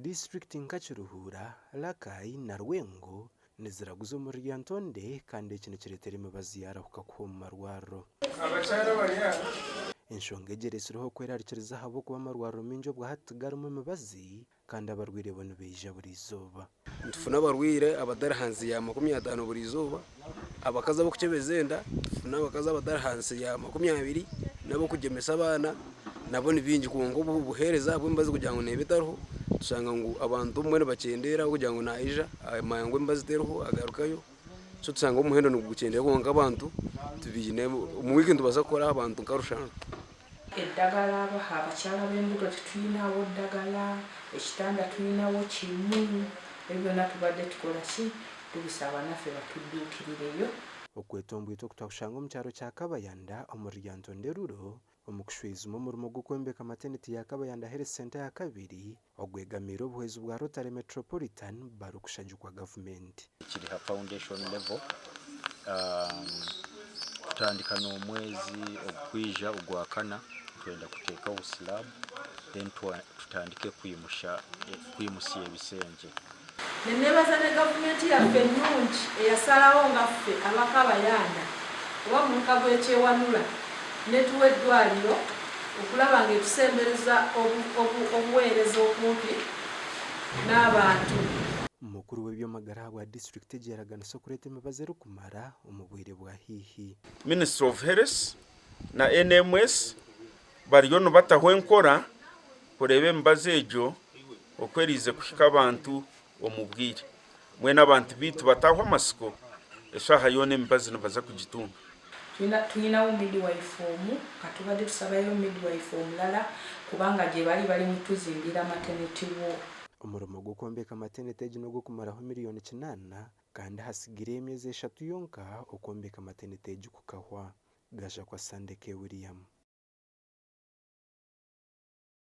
District nka Kiruhura, Lakai na Rwengo niziraguza mu Ryantonde kandi kino kiretera imibazi yarahuka ku marwaro. Enshonga egeresiriho kwerarikiriza habo kuba amarwaro mingi obwo hatigarumu imibazi kandi abarwire bono beija buri izooba. Tufuna abarwire abadari hansi ya 50 buri izooba, abakazi abo kukyebezenda tufuna abakazi abadari hansi ya 20 nabo kugemesa abana nabo ni bingi kungo buhereza abo imbazi kugira ngo nebetaruho tusanga ngo abantu umwe bakendera kugira ngo naija amayangwe imbazi teruho agarukayo so tusanga umuhendo no gukendera konga abantu tubine mu weekend bazakora abantu karushana. Eddagala abaha abakyala b'embuga tutuyinawo ddagala ekitanda tuyinawo kimu ebyo natubadde tukola ki tubisaba naffe batudduukirireyo. Okwetombwito kutakushanga mu kyaro kya Kabayanda omu Ryantonde ruro omukushwezuma omurimo gw'okwembeka maternity ya Kabayanda Health Center ya kabiri ogwegamira obuhwezi bwa Rotary Metropolitan barukushagikwa government. Kiri ha foundation level tutandika n'omwezi okwija ogwakana twenda kuteeka obusilabu then tutandike kwimusa ebisenge. Nenebaza ne gavumenti yaffe ennungi eyasalawo ngaffe abakabayanda oba mu nkago ekyewanula netuwa eddwaliro okulaba ng'etusembereza obuweereza okumpi n'abantu. Mukuru w'ebyomagara wa district gyeraganisa okureta emibazi erikumara omu bwire bwa hihi. Ministry of Health na NMS bariyo nibataho enkora kureba emibazi egyo okwerize kuhika abantu omu bwire mwena abantu bitu bataho amasiko eshaha yona emibazi nibaza kugitunga. Tuyinawo midwife katubadde tusabayo midwife omulala kubanga gye bali mutuzimbira maternity ward. Omurimo gw'okwombeka maternity gino gw'okumaraho miliyoni 8 kandi hasigire emyezi 3 yonka okwombeka maternity gikukahwa. Gasha kwa Sandeke William.